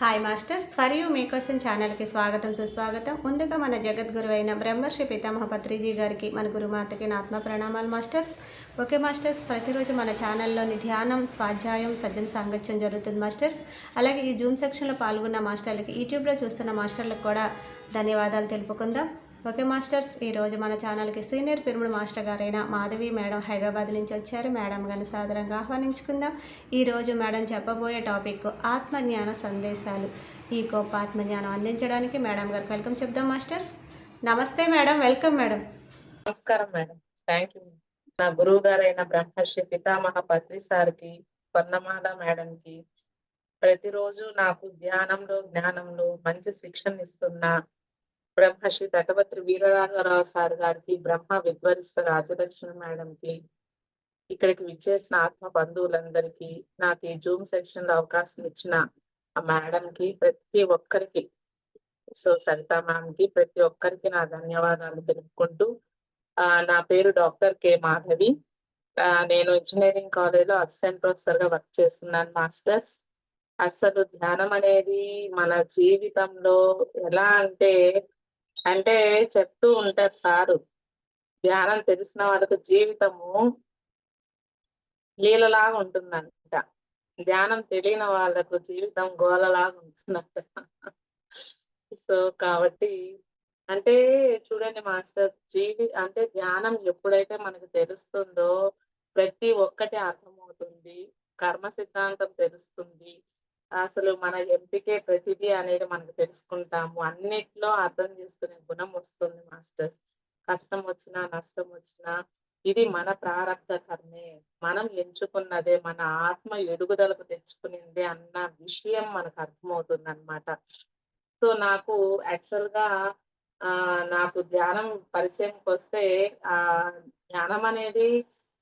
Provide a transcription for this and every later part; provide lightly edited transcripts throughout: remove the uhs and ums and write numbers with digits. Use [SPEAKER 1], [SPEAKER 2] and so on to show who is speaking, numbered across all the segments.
[SPEAKER 1] Hi masters, for you మీకోసం ఛానల్కి స్వాగతం సుస్వాగతం. ముందుగా మన జగద్గురు అయిన బ్రహ్మర్షి పితామహ పత్రిజీ గారికి, మన గురుమాతకి నా ఆత్మ ప్రణామాలు మాస్టర్స్. ఓకే మాస్టర్స్, ప్రతిరోజు మన ఛానల్లోని ధ్యానం, స్వాధ్యాయం, సజ్జన సాంగత్యం జరుగుతుంది మాస్టర్స్. అలాగే ఈ జూమ్ సెక్షన్లో పాల్గొన్న మాస్టర్లకి, యూట్యూబ్లో చూస్తున్న మాస్టర్లకు కూడా ధన్యవాదాలు తెలుపుకుందాం. ఓకే మాస్టర్స్, ఈరోజు మన ఛానల్కి సీనియర్ పిరమిడ్ మాస్టర్ గారైన మాధవి మేడం హైదరాబాద్ నుంచి వచ్చారు. మేడం గారిని సాదరంగా ఆహ్వానించుకుందాం. ఈరోజు మేడం చెప్పబోయే టాపిక్ ఆత్మజ్ఞాన సందేశాలు. ఈ గొప్ప ఆత్మజ్ఞానం అందించడానికి మేడం గారికి వెల్కమ్ చెప్దాం మాస్టర్స్. నమస్తే మేడం, వెల్కమ్ మేడం.
[SPEAKER 2] నమస్కారం మేడం. Thank you. నా గురువు గారైన బ్రహ్మర్షి పితామహ పత్రి సార్కి, స్వర్ణమాల మేడంకి, ప్రతిరోజు నాకు ధ్యానంలో, జ్ఞానంలో మంచి శిక్షణ ఇస్తున్న బ్రహ్మశ్రీ తటవర్తి వీరరాఘవరావు సార్ గారికి, బ్రహ్మ విద్వరిష్ట రాజలక్ష్మి మేడంకి, ఇక్కడికి విచ్చేసిన ఆత్మ బంధువులందరికీ, నాకు ఈ జూమ్ సెక్షన్ లో అవకాశం ఇచ్చిన ఆ మేడంకి, ప్రతి ఒక్కరికి, సరితా మ్యామ్కి, ప్రతి ఒక్కరికి నా ధన్యవాదాలు తెలుపుకుంటూ, నా పేరు డాక్టర్ కె మాధవి. నేను ఇంజనీరింగ్ కాలేజ్‌లో అసిస్టెంట్ ప్రొఫెసర్‌గా వర్క్ చేస్తున్నాను మాస్టర్స్. అసలు ధ్యానం అనేది మన జీవితంలో ఎలా అంటే చెప్తూ ఉంటారు సారు. ధ్యానం తెలిసిన వాళ్ళకి జీవితము లీలలాగా ఉంటుందంట. ధ్యానం తెలియని వాళ్ళకు జీవితం గోలలాగా ఉంటుందంట. సో, కాబట్టి అంటే చూడండి మాస్టర్, అంటే ధ్యానం ఎప్పుడైతే మనకు తెలుస్తుందో ప్రతి ఒక్కటి అర్థమవుతుంది. కర్మ సిద్ధాంతం తెలుస్తుంది. అసలు మన ఎంపికే ప్రతిదీ అనేది మనకు తెలుసుకుంటాము. అన్నిట్లో అర్థం చేసుకునే గుణం వస్తుంది మాస్టర్స్. కష్టం వచ్చినా, నష్టం వచ్చినా ఇది మన ప్రారబ్ధ కర్మే. మనం ఎంచుకున్నదే, మన ఆత్మ ఎదుగుదలకు తెచ్చుకునిందే అన్న విషయం మనకు అర్థమవుతుందన్నమాట. సో, నాకు యాక్చువల్‌గా నాకు ధ్యానం పరిచయంకొస్తే ధ్యానం అనేది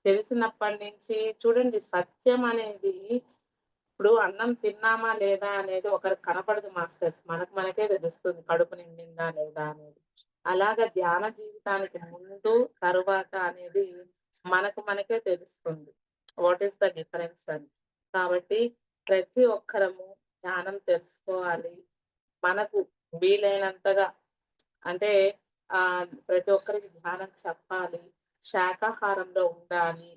[SPEAKER 2] తెలిసినప్పటి నుంచి చూడండి, సత్యం అనేది ఇప్పుడు అన్నం తిన్నామా లేదా అనేది ఒకరికి కనపడదు మాస్టర్స్. మనకు మనకే తెలుస్తుంది కడుపు నిండిందా లేదా అనేది. అలాగా ధ్యాన జీవితానికి ముందు, తరువాత అనేది మనకు మనకే తెలుస్తుంది. వాట్ ఈస్ ద డిఫరెన్స్ అని. కాబట్టి ప్రతి ఒక్కరము ధ్యానం తెలుసుకోవాలి. మనకు వీలైనంతగా అంటే ప్రతి ఒక్కరికి ధ్యానం చెప్పాలి. శాకాహారంలో ఉండాలి.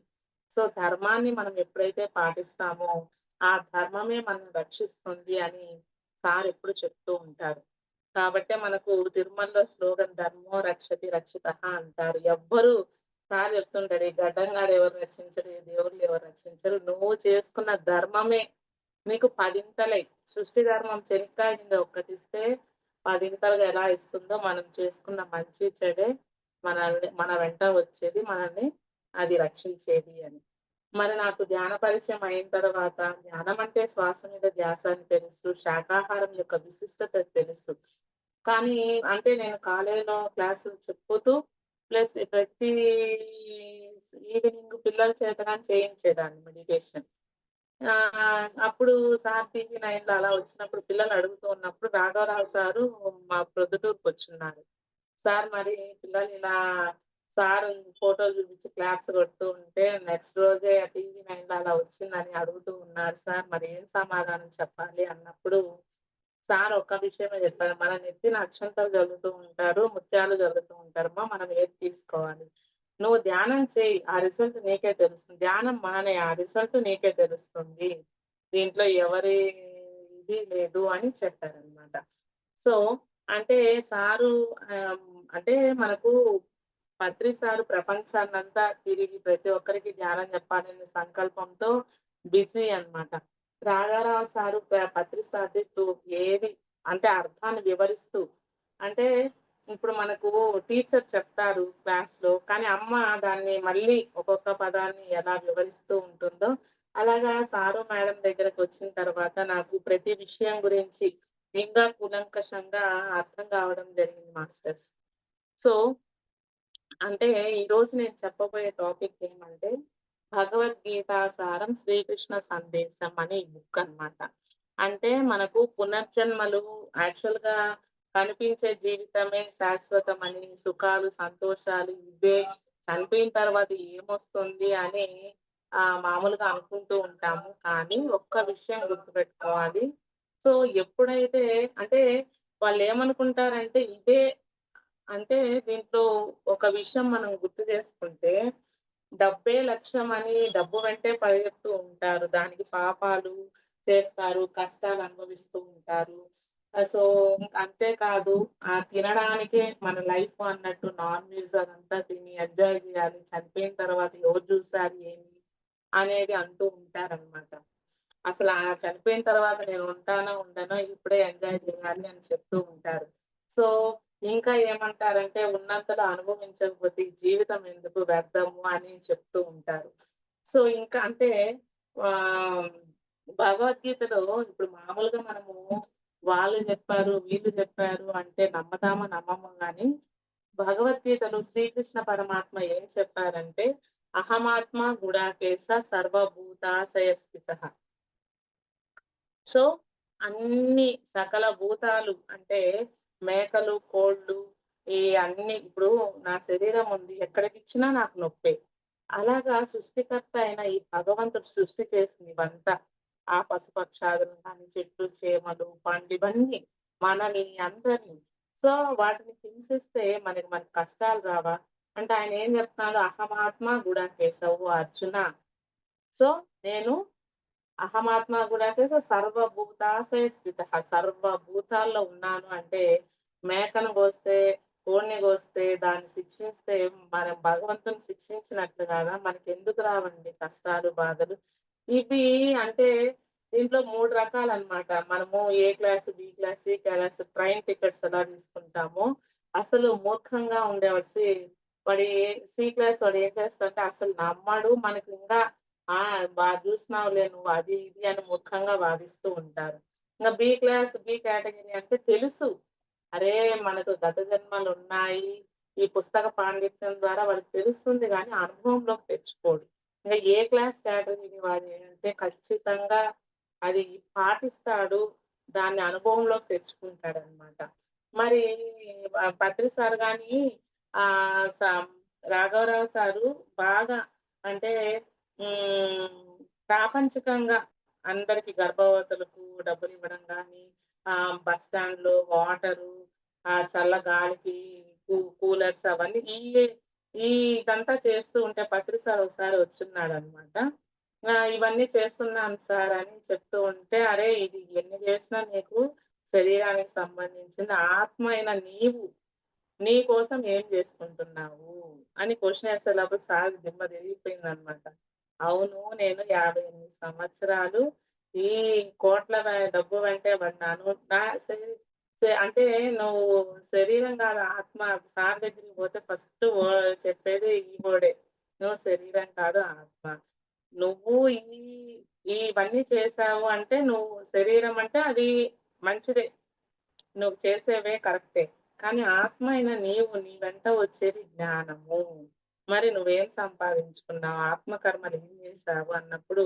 [SPEAKER 2] సో, ధర్మాన్ని మనం ఎప్పుడైతే పాటిస్తామో, ఆ ధర్మమే మనల్ని రక్షిస్తుంది అని సార్ ఎప్పుడు చెప్తూ ఉంటారు. కాబట్టే మనకు తిరుమలలో స్లోగన్ "ధర్మో రక్షతి రక్షితః" అంటారు. ఎవ్వరు సార్ చెప్తుంటాడు, "ఈ గడ్డంగాడు ఎవరు రక్షించరు, ఈ దేవుళ్ళు ఎవరు రక్షించరు. నువ్వు చేసుకున్న ధర్మమే నీకు పదింతలై." సృష్టి ధర్మం చెనిక్కాయ గింజ ఒక్కటిస్తే పదింతలుగా ఎలా ఇస్తుందో, మనం చేసుకున్న మంచి చెడే మన వెంట వచ్చేది, మనల్ని అది రక్షించేది అని. మరి నాకు ధ్యాన పరిచయం అయిన తర్వాత, ధ్యానం అంటే శ్వాస మీద ధ్యాస అని తెలుసు. శాకాహారం యొక్క విశిష్టత తెలుసు. కానీ అంటే నేను కాలేజీలో క్లాసులు చెప్పుతూ ప్లస్ ప్రతి ఈవినింగ్ పిల్లల చేత గాని చేయించేదాన్ని మెడిటేషన్. అప్పుడు సార్ టీవీ9లో అలా వచ్చినప్పుడు పిల్లలు అడుగుతూ ఉన్నప్పుడు రాఘవరావు సారు మా ప్రొద్దుటూరుకొచ్చున్నారు. సార్ మరి పిల్లలు ఇలా సార్ ఫోటోలు చూపించి క్లాప్స్ కొడుతూ ఉంటే నెక్స్ట్ రోజే టీవీ9లో అలా వచ్చిందని అడుగుతూ ఉన్నారు సార్. మరి ఏం సమాధానం చెప్పాలి అన్నప్పుడు సార్ ఒక్క విషయమే చెప్పారు. మన నెత్తిన అక్షంతలు జల్లుతూ ఉంటారు, ముత్యాలు జల్లుతూ ఉంటారమ్మా. మనం ఏది తీసుకోవాలి? నువ్వు ధ్యానం చెయ్యి. ఆ రిజల్ట్ నీకే తెలుస్తుంది. ధ్యానం మానేయి. ఆ రిజల్ట్ నీకే తెలుస్తుంది. దీంట్లో ఎవరి ఇది లేదు అని చెప్పారనమాట. సో, అంటే సారు అంటే మనకు పత్రి సారు ప్రపంచాన్నంతా తిరిగి ప్రతి ఒక్కరికి ధ్యానం చెప్పాలనే సంకల్పంతో బిజీ అన్నమాట. రాఘారావు సారు పత్రి సార్‌ది ఏది అంటే అర్థాన్ని వివరిస్తూ అంటే ఇప్పుడు మనకు టీచర్ చెప్తారు క్లాస్‌లో. కానీ అమ్మ దాన్ని మళ్ళీ ఒక్కొక్క పదాన్ని ఎలా వివరిస్తూ ఉంటుందో, అలాగా సారు, మేడం దగ్గరకొచ్చిన తర్వాత నాకు ప్రతి విషయం గురించి ఇంకా కూలంకషంగా అర్థం కావడం జరిగింది మాస్టర్స్. సో, అంటే ఈరోజు నేను చెప్పబోయే టాపిక్ ఏమంటే, భగవద్గీత సారం శ్రీకృష్ణ సందేశం అనే ఈ బుక్ అన్నమాట. అంటే మనకు పునర్జన్మలు యాక్చువల్‌గా కనిపించే జీవితమే శాశ్వతమని, సుఖాలు, సంతోషాలు ఇవే, చనిపోయిన తర్వాత ఏమొస్తుంది అని మామూలుగా అనుకుంటూ ఉంటాము. కానీ ఒక్క విషయం గుర్తుపెట్టుకోవాలి. సో, ఎప్పుడైతే అంటే వాళ్ళేమనుకుంటారంటే ఇదే అంటే దీంట్లో ఒక విషయం మనం గుర్తు చేసుకుంటే, డబ్బే లక్ష్యమని డబ్బు వెంటే పరిగెడుతూ ఉంటారు. దానికి పాపాలు చేస్తారు, కష్టాలు అనుభవిస్తూ ఉంటారు. సో, అంతేకాదు తినడానికే మన లైఫ్ అన్నట్టు నాన్ వెజ్ అదంతా తిని ఎంజాయ్ జేయాలి. చనిపోయిన తర్వాత ఎవరు జూసారు ఏమి అనేది అంటూ ఉంటారనమాట. చనిపోయిన తర్వాత నేను ఉంటానో, ఉండనో ఇప్పుడే ఎంజాయ్ చేయాలి అని చెప్తూ ఉంటారు. సో, ఇంకా ఏమంటారంటే ఉన్నంతలో అనుభవించకపోతే ఈ జీవితం ఎందుకు వ్యర్థము అని చెప్తూ ఉంటారు. సో, ఇంకా అంటే ఆహ్, భగవద్గీతలో ఇప్పుడు మామూలుగా మనము వాళ్ళు జెప్పారు, వీళ్ళు జెప్పారు అంటే నమ్మతామా, నమ్మమో గాని భగవద్గీతలో శ్రీకృష్ణ పరమాత్మ ఏం చెప్పారంటే, అహమాత్మ గుడాకేశ సర్వభూతాశయ స్థితః. సో, అన్ని సకల భూతాలు అంటే మేకలు, కోళ్ళు ఈ అన్ని ఇప్పుడు నా శరీరం ఉంది. ఎక్కడికిచ్చినా నాకు నొప్పే. అలాగా సృష్టికర్త అయిన ఈ భగవంతుడు సృష్టి చేసింది ఇవంతా. ఆ పశుపక్షాదులను గాని, చెట్లు, చేమలు, పండ్లు ఇవన్నీ మనని అందరిని. సో, వాటిని హింసిస్తే మనకి కష్టాలు రావా? అంటే ఆయన ఏం చెప్తున్నాడు? అహమాత్మ గుడాకేశవు అర్జున. సో, నేను అహమాత్మ గుడాకేశ సర్వభూతాశయ స్థితః. సర్వభూతాల్లో ఉన్నాను అంటే, మేకను కోస్తే, కోడిని కోస్తే, దాన్ని శిక్షిస్తే మనం భగవంతుని శిక్షించినట్లు కాదా? మనకెందుకు రావండి కష్టాలు, బాధలు? ఇవి అంటే దీంట్లో 3 రకాలనమాట. మనము A class, B class, C class train tickets ఎలా తీసుకుంటామో, అసలు మూర్ఖంగా ఉండేవాడు వాడు సి క్లాస్ వాడు ఏం చేస్తాడంటే అసలు నమ్మడు. మనకింకా ఆ! జూసినావులే నువ్వు అది, ఇది అని మూర్ఖంగా వాదిస్తూ ఉంటారు. ఇంగ బి క్లాస్, బి కేటగరీ అంటే తెలుసు. అరే! మనకు గత జన్మలున్నాయి. ఈ పుస్తక పాండిత్యం ద్వారా వాడికి తెలుస్తుంది గానీ, అనుభవంలోకి తెచ్చుకోడు. ఇంగ ఏ క్లాస్ కేటగరీ వాడంటే ఖచ్చితంగా అది పాటిస్తాడు. దాన్ని అనుభవంలోకి తెచ్చుకుంటాడనమాట. మరి పత్రి సార్ గాని ఆహ్, సం రాఘవరావు సారు బాగా అంటే హ్మ్. ప్రాపంచికంగా అందరికి గర్భవతులకు డబ్బులివ్వడం గానీ, బస్ స్టాండ్‌లో వాటరు, చల్ల గాలికి కూలర్స్ అవన్నీ ఇదంతా చేస్తూ ఉంటే పత్రి సార్ ఒకసారి వచ్చున్నాడనమాట. ఇవన్నీ చేస్తున్నాను సార్ అని చెప్తూ ఉంటే, "అరే! ఇది ఎన్ని చేసినా నీకు శరీరానికి సంబంధించింది. ఆత్మ అయిన నీవు నీ కోసం ఏం జేసుకుంటున్నావు?" అని క్వెషన్ ఏసేలోపు సార్‌కి దిమ్మ తిరిగిపోయిందనమాట. అవును. నేను 58 సంవత్సరాలు ఈ కోట్ల డబ్బు వెంటే పడినాను. నా శరీ సె అంటే నువ్వు శరీరం కాదు ఆత్మ. సార్ దగ్గరికి పోతే ఫస్ట్ చెప్పేది ఈ వర్డే. నువ్వు శరీరం కాదు ఆత్మ. నువ్వు ఇవన్నీ చేశావు అంటే నువ్వు శరీరం అంటే అది మంచిదే. నువ్వు చేసేవే కరెక్టే. కానీ ఆత్మ అయిన నీ వెంట వచ్చేది జ్ఞానము. మరి నువ్వేం సంపాదించుకున్నావు? ఆత్మకర్మలు ఏం చేశావు? అన్నప్పుడు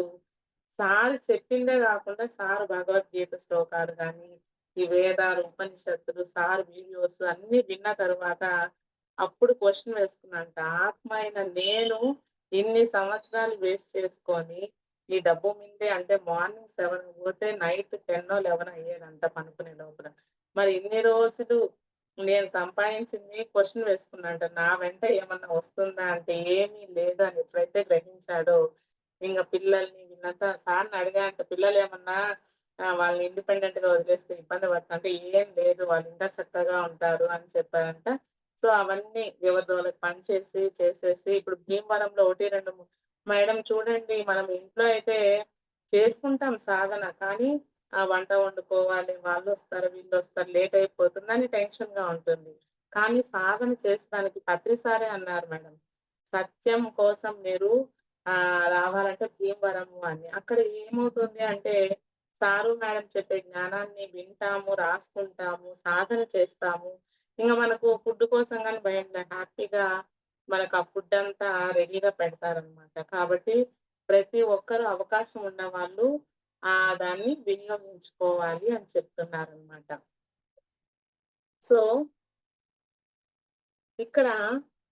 [SPEAKER 2] సారు చెప్పిందే గాకుండా సారు భగవద్గీత శ్లోకాలు గాని, ఈ వేదాలు, ఉపనిషత్తులు, సారు వీడియోస్ అన్నీ విన్న తరువాత అప్పుడు క్వెషన్ వేసుకున్నానంట. ఆత్మ అయిన నేను ఇన్ని సంవత్సరాలు వేస్ట్ చేసుకొని, ఈ డబ్బు మీదే అంటే మార్నింగ్ 7కి పోతే నైట్ 10, 11 అయ్యేదంట పనుకునే లోపల. మరి ఇన్ని రోజులు నేను సంపాదించింది క్వెషన్ వేసుకున్నాడంట. నా వెంట ఏమన్నా వస్తుందా అంటే ఏమీ లేదని ఎప్పుడైతే గ్రహించాడో, ఇంగ పిల్లల్ని వీళ్ళంతా సార్‌ని అడిగానంట పిల్లలేమన్నా వాళ్ళని ఇండిపెండెంట్‌గా వదిలేస్తే ఇబ్బంది పడుతుంటే, "ఏం లేదు వాళ్ళు ఇంకా చక్కగా ఉంటారు" అని చెప్పారంట. సో, అవన్నీ ఎవరిది వాళ్ళకి పని చేసేసి ఇప్పుడు భీమవరంలో 1, 2 మేడం చూడండి మనం ఇంట్లో అయితే చేసుకుంటాం సాధన. కానీ వంట వండుకోవాలి, వాళ్ళొస్తారు, వీళ్ళొస్తారు, లేట్ అయిపోతుందని టెన్షన్‌గా ఉంటుంది. కానీ సాధన చేసడానికి పత్రి సారే అన్నారు మేడం. సత్యం కోసం మీరు రావాలంటే భీమవరము అని. అక్కడ ఏమవుతుంది అంటే సారు, మేడం చెప్పే జ్ఞానాన్ని వింటాము, రాసుకుంటాము, సాధన చేస్తాము. ఇంగ మనకు ఫుడ్ కోసం గాని భయం లే. హ్యాపీగా మనకు ఆ ఫుడ్ అంతా రెడీగా పెడతారనమాట. కాబట్టి ప్రతి ఒక్కరు అవకాశం ఉన్నవాళ్ళు దాన్ని వినియోగించుకోవాలి అని చెప్తున్నారనమాట. సో, ఇక్కడ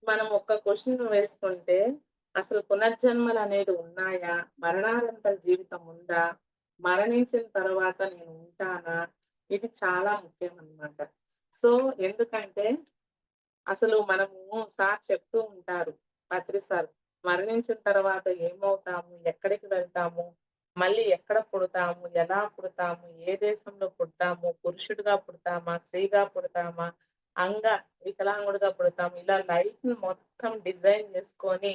[SPEAKER 2] మనం ఒక క్వెషన్ వేసుకుంటే, అసలు పునర్జన్మలనేది ఉన్నాయా? మరణానంతర జీవితం ఉందా? మరణించిన తర్వాత నేను ఉంటానా? ఇది చాలా ముఖ్యం అన్నమాట. సో, ఎందుకంటే అసలు మనము సార్ చెప్తూ ఉంటారు. పత్రి సార్. మరణించిన తర్వాత ఏమవుతాము? ఎక్కడికి వెళ్తాము? మళ్ళీ ఎక్కడ పుడతాము? ఎలా పుడతాము? ఏ దేశంలో పుడతాము? పురుషుడిగా పుడతామా? స్త్రీగా పుడతామా? అంగ వికలాంగుడిగా పుడతాము. ఇలా లైఫ్‌ని మొత్తం డిజైన్ చేసుకొని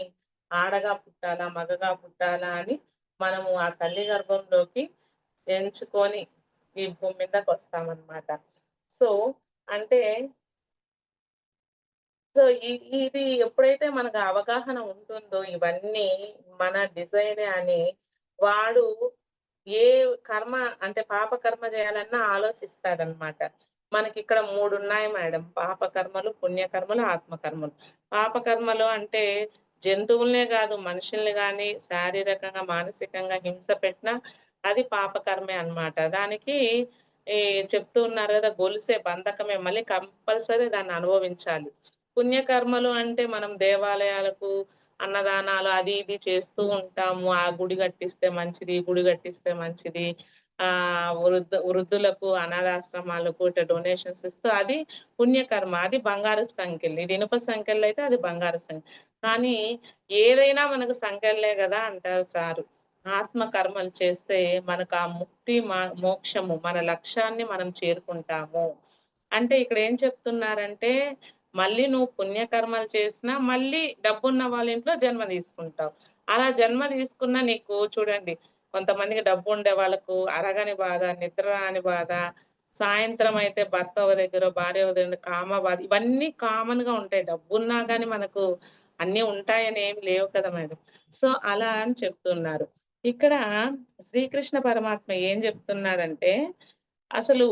[SPEAKER 2] ఆడగా పుట్టాలా? మగగా పుట్టాలా? అని మనము ఆ తల్లి గర్భంలోకి ఎంచుకొని ఈ భూమి మీదకొస్తామనమాట. సో, అంటే సో, ఇది ఎప్పుడైతే మనకు అవగాహన ఉంటుందో ఇవన్నీ మన డిజైనే అని వాడు ఏ కర్మ అంటే పాప కర్మ చేయాలన్నా ఆలోచిస్తాడనమాట. మనకిక్కడ 3 ఉన్నాయి మేడం. పాప కర్మలు, పుణ్యకర్మలు, ఆత్మకర్మలు. పాప కర్మలు అంటే జంతువులనే గాదు మనుషుల్ని గాని శారీరకంగా, మానసికంగా హింస పెట్టినా అది పాప కర్మే అన్నమాట. దానికి ఈ చెప్తూ ఉన్నారు గదా! గొలుసే బంధకమే మళ్ళీ కంపల్సరీ దాన్ని అనుభవించాలి. పుణ్యకర్మలు అంటే మనం దేవాలయాలకు, అన్నదానాలు అది ఇది చేస్తూ ఉంటాము. ఆ గుడి కట్టిస్తే మంచిది, ఈ గుడి కట్టిస్తే మంచిది. వృద్ధులకు, అనాథాశ్రమాలకు ఇట్లా డొనేషన్స్ ఇస్తూ అది పుణ్యకర్మ. అది బంగారపు సంకెళ్ళు. ఇది ఇనుప సంకెళ్ళయితే అది బంగారపు సంకె. కానీ ఏదైనా మనకు సంకెళ్ళే గదా! అంటారు సారు. ఆత్మ కర్మలు చేస్తే మనకు ఆ ముక్తి, మోక్షము మన లక్ష్యాన్ని మనం చేరుకుంటాము. అంటే ఇక్కడ ఏం చెప్తున్నారంటే మళ్ళీ నువ్వు పుణ్యకర్మలు చేసినా, మళ్ళీ డబ్బున్న వాళ్ళ ఇంట్లో జన్మ తీసుకుంటావు. అలా జన్మ తీసుకున్న నీకు చూడండి, కొంతమందికి డబ్బుండే వాళ్ళకు అరగని బాధ, నిద్ర రాని బాధ, సాయంత్రం అయితే భర్త ఒక దగ్గరో, భార్య ఒక దగ్గర కామ బాధ ఇవన్నీ కామన్‌గా ఉంటాయి. డబ్బున్నా గాని మనకు అన్నీ ఉంటాయని ఏమి లేవు కదా మేడం. సో, అలా అని చెప్తున్నారు. ఇక్కడ శ్రీకృష్ణ పరమాత్మ ఏం చెప్తున్నాడంటే, అసలు